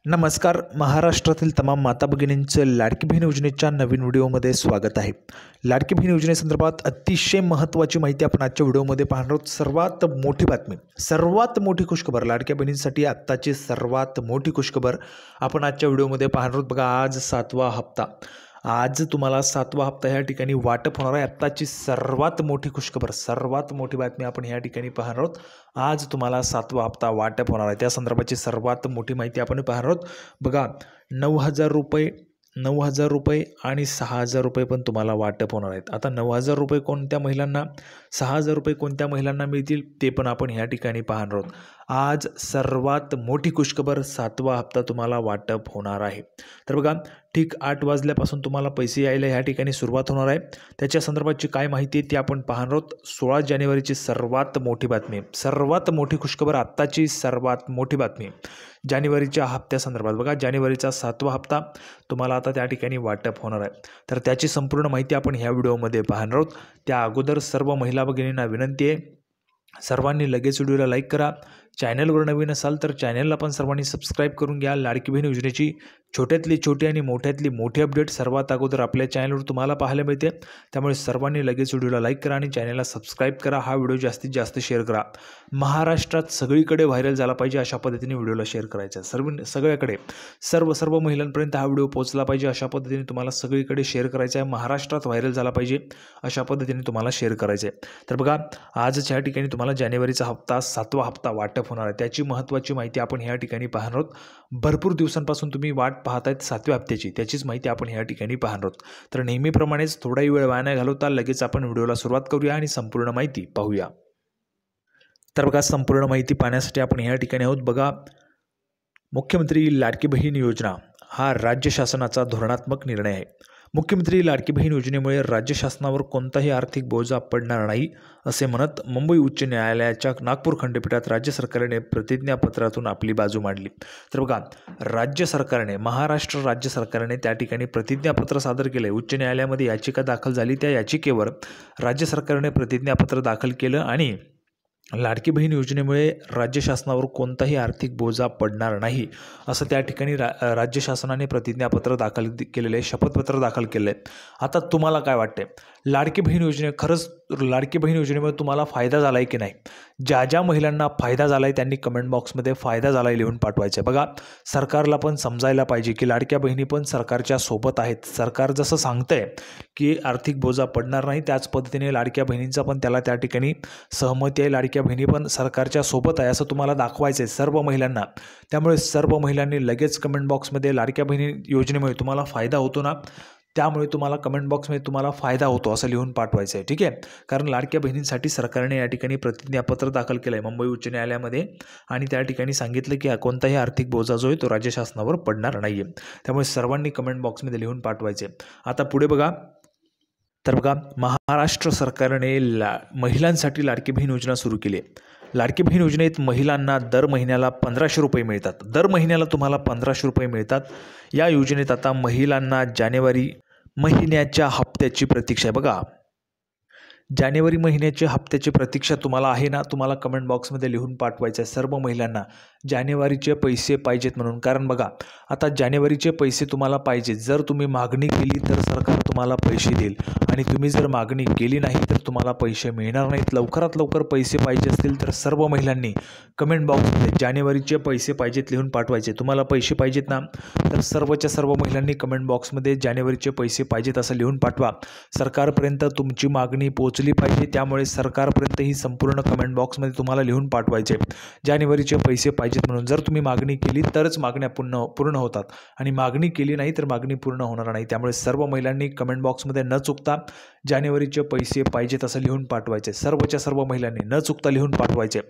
नमस्कार. महाराष्ट्रातील तमाम माता भगिनींचं लाडकी बहीण योजनेच्या नवीन व्हिडिओमध्ये स्वागत आहे. लाडकी बहीण योजनेसंदर्भात अतिशय महत्त्वाची माहिती आपण आजच्या व्हिडिओमध्ये पाहणार आहोत. सर्वात मोठी बातमी, सर्वात मोठी खुशखबर, लाडक्या बहिणींसाठी आत्ताची सर्वात मोठी खुशखबर आपण आजच्या व्हिडिओमध्ये पाहणार आहोत. बघा, आज 7वा हप्ता, आज तुम्हाला 7वा हप्ता ह्या ठिकाणी वाटप होणार आहे. आत्ताची सर्वात मोठी खुशखबर, सर्वात मोठी बातमी आपण ह्या ठिकाणी पाहणार आहोत. आज तुम्हाला 7वा हप्ता वाटप होणार आहे. त्या संदर्भाची सर्वात मोठी माहिती आपण पाहणार आहोत. बघा, 9,000 रुपये आणि 6,000 रुपये पण तुम्हाला वाटप होणार आहेत. आता 9,000 रुपये कोणत्या महिलांना, 6,000 रुपये कोणत्या महिलांना मिळतील ते पण आपण ह्या ठिकाणी पाहणार आहोत. आज सर्वात मोठी खुशखबर, 7वा हप्ता तुम्हाला वाटप होणार आहे. तर बघा, ठीक 8 वाजल्यापासून तुम्हाला पैसे यायला ह्या ठिकाणी सुरुवात होणार आहे. त्याच्या संदर्भाची काय माहिती आहे ती आपण पाहणार आहोत. 16 जानेवारीची सर्वात मोठी बातमी, सर्वात मोठी खुशखबर, आत्ताची सर्वात मोठी बातमी जानेवारीच्या हप्त्यासंदर्भात. बघा, जानेवारीचा 7वा हप्ता तुम्हाला आता त्या ठिकाणी वाटप होणार आहे. तर त्याची संपूर्ण माहिती आपण ह्या व्हिडिओमध्ये पाहणार आहोत. त्या अगोदर सर्व महिला भगिनींना विनंती आहे, सर्वांनी लगेच व्हिडिओला लाईक करा. चॅनलवर नवीन असाल तर चॅनलला पण सर्वांनी सबस्क्राईब करून घ्या. लाडकी बहीण योजनेची छोट्यातली छोटी आणि मोठ्यातली मोठी अपडेट सर्वात अगोदर आपल्या चॅनलवर तुम्हाला पाहायला मिळते. त्यामुळे सर्वांनी लगेच व्हिडिओला लाईक करा आणि चॅनलला सबस्क्राईब करा. हा व्हिडिओ जास्तीत जास्त शेअर करा. महाराष्ट्रात सगळीकडे व्हायरल झाला पाहिजे अशा पद्धतीने व्हिडिओला शेअर करायचा. सगळ्याकडे सर्व महिलांपर्यंत हा व्हिडिओ पोहोचला पाहिजे अशा पद्धतीने तुम्हाला सगळीकडे शेअर करायचा आहे. महाराष्ट्रात व्हायरल झाला पाहिजे अशा पद्धतीने तुम्हाला शेअर करायचं आहे. तर बघा, आजच्या ठिकाणी तुम्हाला जानेवारीचा हप्ता 7वा हप्ता वाटप होणार आहे. त्याची महत्त्वाची माहिती आपण ह्या ठिकाणी पाहणार आहोत. भरपूर दिवसांपासून तुम्ही वाट पाहत आहेत 7व्या हप्त्याची, त्याचीच माहिती आपण ह्या ठिकाणी पाहणार आहोत. तर नेहमीप्रमाणेच थोडाही वेळ वाया न घालवता लगेच आपण व्हिडिओला सुरुवात करूया आणि संपूर्ण माहिती पाहूया. तर बघा, संपूर्ण माहिती पाहण्यासाठी आपण ह्या ठिकाणी आहोत. बघा, मुख्यमंत्री लाडकी बहीण योजना हा राज्य शासनाचा धोरणात्मक निर्णय आहे. मुख्यमंत्री लाडकी बहीण योजनेमुळे राज्य शासनावर कोणताही आर्थिक बोजा पडणार नाही असे म्हणत मुंबई उच्च न्यायालयाच्या नागपूर खंडपीठात राज्य सरकारने प्रतिज्ञापत्रातून आपली बाजू मांडली. तर बघा, राज्य सरकारने, महाराष्ट्र राज्य सरकारने त्या ठिकाणी प्रतिज्ञापत्र सादर केले. उच्च न्यायालयामध्ये याचिका दाखल झाली. त्या याचिकेवर राज्य सरकारने प्रतिज्ञापत्र दाखल केलं आणि लाडकी बहीण योजनेमुळे राज्य शासनावर कोणताही आर्थिक बोजा पडणार नाही असं त्या ठिकाणी राज्य शासनाने प्रतिज्ञापत्र दाखल केलेलं आहे, शपथपत्र दाखल केलं आहे. आता तुम्हाला काय वाटते, लाडकी बहीण योजने, खरंच लाडकी बहीण योजनेमुळे तुम्हाला फायदा झाला आहे की नाही? ज्या ज्या महिलांना फायदा झाला आहे त्यांनी कमेंट बॉक्समध्ये फायदा झाला आहे लिहून पाठवायचं आहे. बघा, सरकारला पण समजायला पाहिजे की लाडक्या बहिणी पण सरकारच्या सोबत आहेत. सरकार जसं सांगतंय की आर्थिक बोजा पडणार नाही, त्याच पद्धतीने लाडक्या बहिणींचा पण त्याला त्या ठिकाणी सहमती आहे. लाडक्या बहिणी पण सरकारच्या सोबत आहे असं तुम्हाला दाखवायचं आहे सर्व महिलांना. त्यामुळे सर्व महिलांनी लगेच कमेंट बॉक्समध्ये लाडक्या बहिणी योजनेमुळे तुम्हाला फायदा होतो ना, त्यामुळे तुम्हाला कमेंट बॉक्समध्ये तुम्हाला फायदा होतो असं लिहून पाठवायचं आहे. ठीक आहे, कारण लाडक्या बहिणींसाठी सरकारने या ठिकाणी प्रतिज्ञापत्र दाखल केलं आहे मुंबई उच्च न्यायालयामध्ये आणि त्या ठिकाणी सांगितलं की कोणताही आर्थिक बोजा जो आहे तो राज्य शासनावर पडणार नाही आहे. त्यामुळे सर्वांनी कमेंट बॉक्समध्ये लिहून पाठवायचे. आता पुढे बघा, तर बघा, महाराष्ट्र सरकारने महिलांसाठी लाडकी बहीण योजना सुरू केली आहे. लाडकी बहीण योजनेत महिलांना दर महिन्याला 1,500 रुपये मिळतात. दर महिन्याला तुम्हाला 1,500 रुपये मिळतात. या योजनेत आता महिलांना जानेवारी महिन्याच्या हप्त्याची प्रतीक्षा आहे. बघा, जानेवारी महिन्याच्या हप्त्याची प्रतीक्षा तुम्हाला आहे ना, तुम्हाला कमेंट बॉक्समध्ये लिहून पाठवायचं आहे सर्व महिलांना जानेवारीचे पैसे पाहिजेत म्हणून. कारण बघा, आता जानेवारीचे पैसे तुम्हाला पाहिजेत. जर तुम्ही मागणी केली तर सरकार तुम्हाला पैसे देईल आणि तुम्ही जर मागणी केली नाही तर तुम्हाला पैसे मिळणार नाहीत. लवकरात लवकर पैसे पाहिजे असतील तर सर्व महिलांनी कमेंट बॉक्समध्ये जानेवारीचे पैसे पाहिजेत लिहून पाठवायचे. तुम्हाला पैसे पाहिजेत ना, तर सर्वच्या सर्व महिलांनी कमेंट बॉक्समध्ये जानेवारीचे पैसे पाहिजेत असं लिहून पाठवा. सरकारपर्यंत तुमची मागणी पोहोचली पाहिजे, त्यामुळे सरकारपर्यंत ही संपूर्ण कमेंट बॉक्समध्ये तुम्हाला लिहून पाठवायचे जानेवारीचे पैसे पाहिजेत म्हणून. जर तुम्ही मागणी केली तरच मागण्या पूर्ण होतात आणि मागणी केली नाही तर मागणी पूर्ण होणार नाही. त्यामुळे सर्व महिलांनी कमेंट बॉक्समध्ये न चुकता जानेवारीचे पैसे पाहिजेत असं लिहून पाठवायचे. सर्वच्या सर्व महिलांनी न चुकता लिहून पाठवायचे,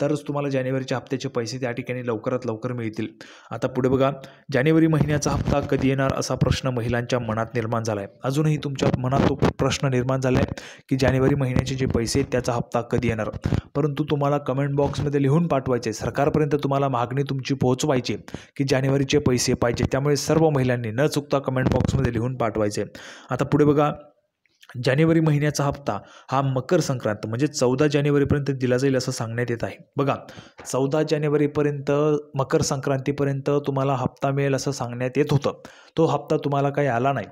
तरच तुम्हाला जानेवारीच्या हप्त्याचे पैसे त्या ठिकाणी लवकरात लवकर मिळतील. आता पुढे बघा, जानेवारी महिन्याचा हप्ता कधी येणार असा प्रश्न महिलांच्या मनात निर्माण झाला आहे. अजूनही तुमच्या मनात तो प्रश्न निर्माण झाला आहे की जानेवारी महिन्याचे जे पैसे आहेत त्याचा हप्ता कधी येणार. परंतु तुम्हाला कमेंट बॉक्समध्ये लिहून पाठवायचे, सरकारपर्यंत तुम्हाला मागणी तुमची पोहोचवायची की जानेवारीचे पैसे पाहिजे. त्यामुळे सर्व महिलांनी न चुकता कमेंट बॉक्समध्ये लिहून पाठवायचे. आता पुढे बघा, जानेवारी महिन्याचा हप्ता हा मकर संक्रांत म्हणजे 14 जानेवारीपर्यंत दिला जाईल असं सांगण्यात येत आहे. बघा 14 जानेवारीपर्यंत मकर संक्रांतीपर्यंत तुम्हाला हप्ता मिळेल असं सांगण्यात येत होतं. तो हप्ता तुम्हाला काही आला नाही.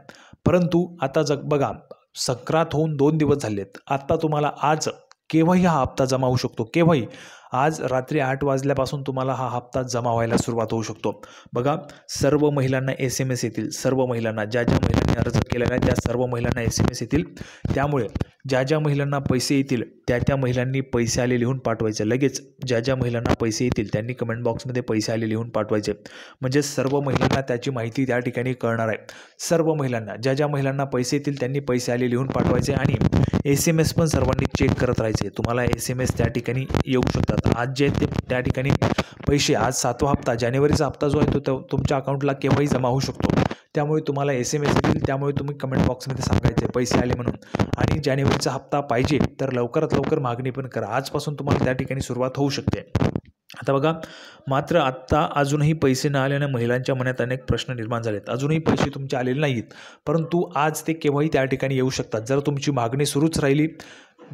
परंतु आता बघा संक्रांत होऊन 2 दिवस झालेत. आता तुम्हाला आज केव्हाही हा हप्ता जमा होऊ शकतो. केव्हाही आज रात्री 8 वाजल्यापासून तुम्हाला हा हप्ता जमा व्हायला सुरुवात होऊ शकतो. बघा सर्व महिलांना SMS येतील. सर्व महिलांना ज्या महिलांनी अर्ज केलेला आहे त्या सर्व महिलांना SMS येतील. त्यामुळे ज्या महिलांना पैसे येतील त्या महिलांनी पैसे आले लिहून पाठवायचे. लगेच ज्या महिलांना पैसे येतील त्यांनी कमेंट बॉक्समध्ये पैसे आले लिहून पाठवायचे. म्हणजे सर्व महिलांना त्याची माहिती त्या ठिकाणी कळणार आहे. सर्व महिलांना ज्या महिलांना पैसे येतील त्यांनी पैसे आले लिहून पाठवायचे आणि SMS पण सर्वांनी चेक करत राहायचे. तुम्हाला SMS त्या ठिकाणी येऊ शकतात. आज जे ते त्या ठिकाणी पैसे आज 7वा हप्ता जानेवारीचा हप्ता जो आहे तो तुमच्या अकाउंटला केव्हाही जमा होऊ शकतो. त्यामुळे तुम्हाला SMS येतील. त्यामुळे तुम्ही कमेंट बॉक्समध्ये सांगायचे पैसे आले म्हणून. आणि जानेवारीचा हप्ता पाहिजे तर लवकरात लवकर मागणी पण करा. आजपासून तुम्हाला त्या ठिकाणी सुरुवात होऊ शकते. आता बघा मात्र आत्ता अजूनही पैसे न आल्याने महिलांच्या मनात अनेक प्रश्न निर्माण झालेत. अजूनही पैसे तुमचे आलेले नाहीत. परंतु आज ते केव्हाही त्या ठिकाणी येऊ शकतात. जर तुमची मागणी सुरूच राहिली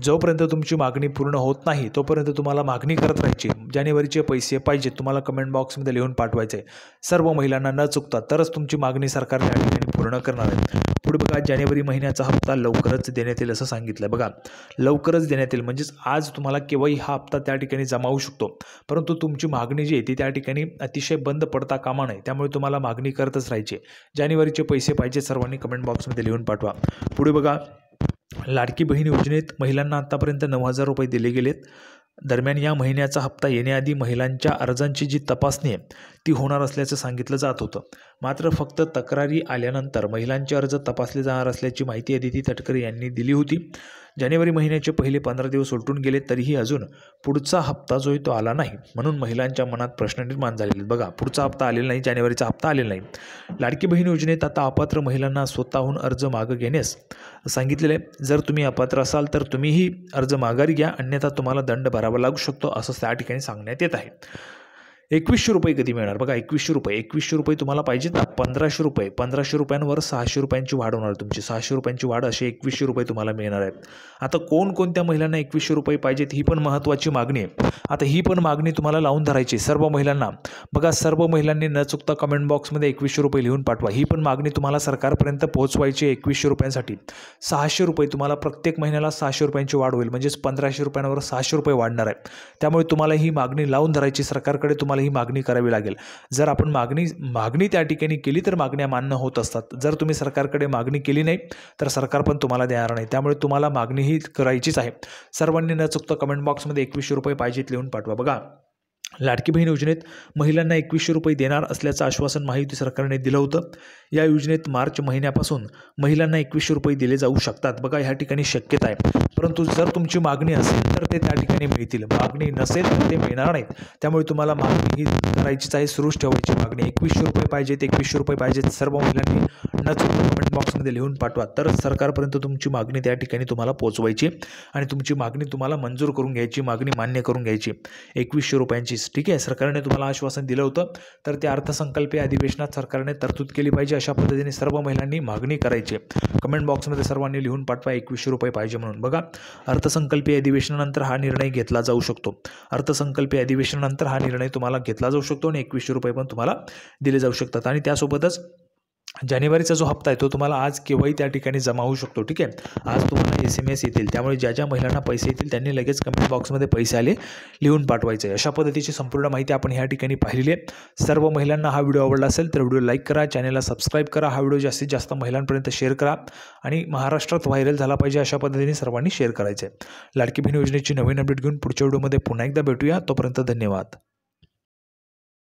जोपर्यंत तुमची मागणी पूर्ण होत नाही तोपर्यंत तुम्हाला मागणी करत राहायची. जानेवारीचे पैसे पाहिजेत तुम्हाला कमेंट बॉक्समध्ये लिहून पाठवायचे सर्व महिलांना न चुकता. तरच तुमची मागणी सरकार त्या ठिकाणी पूर्ण करणार आहे. पुढे बघा जानेवारी महिन्याचा हप्ता लवकरच देण्यात येईल असं सांगितलं. बघा लवकरच देण्यात येईल म्हणजेच आज तुम्हाला केव्हाही हा हप्ता त्या ठिकाणी जमा होऊ शकतो. परंतु तुमची मागणी जी आहे ती त्या ठिकाणी अतिशय बंद पडता कामा नये. त्यामुळे तुम्हाला मागणी करतच राहायची. जानेवारीचे पैसे पाहिजे सर्वांनी कमेंट बॉक्समध्ये लिहून पाठवा. पुढे बघा लाडकी बहीण योजनेत महिलांना आतापर्यंत 9,000 रुपये दिले गेलेत. दरम्यान या महिन्याचा हप्ता येण्याआधी महिलांच्या अर्जांची जी तपासणी आहे ती होणार असल्याचं सांगितलं जात होतं. मात्र फक्त तक्रारी आल्यानंतर महिलांचे अर्ज तपासले जाणार असल्याची माहिती अदिती तटकरे यांनी दिली होती. जानेवारी महिन्याचे पहिले 15 दिवस उलटून गेले तरीही अजून पुढचा हप्ता जो आहे तो आला नाही. म्हणून महिलांच्या मनात प्रश्न निर्माण झालेले. बघा पुढचा हप्ता आलेला नाही. जानेवारीचा हप्ता आलेला नाही. लाडकी बहीण योजनेत आता अपात्र महिलांना स्वतःहून अर्ज मागं घेण्यास सांगितलेले आहे. जर तुम्ही अपात्र असाल तर तुम्हीही अर्ज माघारी घ्या अन्यथा तुम्हाला दंड भरावा लागू शकतो असं त्या ठिकाणी सांगण्यात येत आहे. 2100 रुपये कधी मिळणार? बघा 2100 रुपये तुम्हाला पाहिजेत ना. 1500 रुपये 1500 रुपयांवर 600 रुपयांची वाढ होणार तुमची. 600 रुपयांची वाढ असे 2100 रुपये तुम्हाला मिळणार आहेत. आता कोणकोणत्या महिलांना 2100 रुपये पाहिजेत ही पण महत्त्वाची मागणी आहे. आता ही पण मागणी तुम्हाला लावून धरायची सर्व महिलांना. बघा सर्व महिलांनी न चुकता कमेंट बॉक्समध्ये 2100 रुपये लिहून पाठवा. ही पण मागणी तुम्हाला सरकारपर्यंत पोहोचवायची 2100 रुपयांसाठी. 600 रुपये तुम्हाला प्रत्येक महिन्याला 600 रुपयांची वाढ होईल म्हणजेच 1500 रुपयांवर 600 रुपये वाढणार आहे. त्यामुळे तुम्हाला ही मागणी लावून धरायची. सरकारकडे तुम्हाला ही मागणी करावी लागेल. जर आपण मागणी त्या ठिकाणी केली तर मागण्या मान्य होत असतात. जर तुम्ही सरकारकडे मागणी केली नाही तर सरकार पण तुम्हाला देणार नाही. त्यामुळे तुम्हाला मागणी ही करायचीच आहे. सर्वांनी न चुकता कमेंट बॉक्समध्ये 2100 रुपये पाहिजेत लिहून पाठवा. बघा लाडकी बहीण योजनेत महिलांना 2100 रुपये देणार असल्याचं आश्वासन महायुती सरकारने दिलं होतं. या योजनेत मार्च महिन्यापासून महिलांना 2100 रुपये दिले जाऊ शकतात. बघा ह्या ठिकाणी शक्यता आहे. परंतु जर तुमची मागणी असेल तर ते त्या ठिकाणी मिळतील. मागणी नसेल तर ते मिळणार नाहीत. त्यामुळे तुम्हाला मागणी ही करायचीच आहे. सुरूच ठेवायची मागणी. 2100 रुपये पाहिजेत 2100 रुपये पाहिजेत सर्व महिलांनी न चुकता कमेंट बॉक्समध्ये लिहून पाठवा. तरच सरकारपर्यंत तुमची मागणी त्या ठिकाणी तुम्हाला पोहोचवायची आणि तुमची मागणी तुम्हाला मंजूर करून घ्यायची. मागणी मान्य करून घ्यायची 2100 रुपयांची. ठीक आहे. सरकारने तुम्हाला आश्वासन दिलं होतं तर त्या अर्थसंकल्पीय अधिवेशनात सरकारने तरतूद केली पाहिजे. अशा पद्धतीने सर्व महिलांनी मागणी करायची. कमेंट बॉक्समध्ये सर्वांनी लिहून पाठवा 2100 रुपये पाहिजे म्हणून. बघा अर्थसंकल्पीय अधिवेशनानंतर हा निर्णय घेतला जाऊ शकतो. अर्थसंकल्पीय अधिवेशनानंतर हा निर्णय तुम्हाला घेतला जाऊ शकतो आणि 2100 रुपये पण तुम्हाला दिले जाऊ शकतात. आणि त्यासोबतच जानेवारीचा जो हप्ता आहे तो तुम्हाला आज केव्हाही त्या ठिकाणी जमा होऊ शकतो. ठीक आहे. आज तुम्हाला SMS येतील. त्यामुळे ज्या महिलांना पैसे येतील त्यांनी लगेच कमेंट बॉक्समध्ये पैसे आले लिहून पाठवायचे. अशा पद्धतीची संपूर्ण माहिती आपण ह्या ठिकाणी पाहिली आहे. सर्व महिलांना हा व्हिडिओ आवडला असेल तर व्हिडिओ लाईक करा, चॅनलला सबस्क्राईब करा, हा व्हिडिओ जास्तीत जास्त महिलांपर्यंत शेअर करा आणि महाराष्ट्रात व्हायरल झाला पाहिजे अशा पद्धतीने सर्वांनी शेअर करायचे. लाडकी बहीण योजनेची नवीन अपडेट घेऊन पुढच्या व्हिडिओमध्ये पुन्हा एकदा भेटूया. तोपर्यंत धन्यवाद.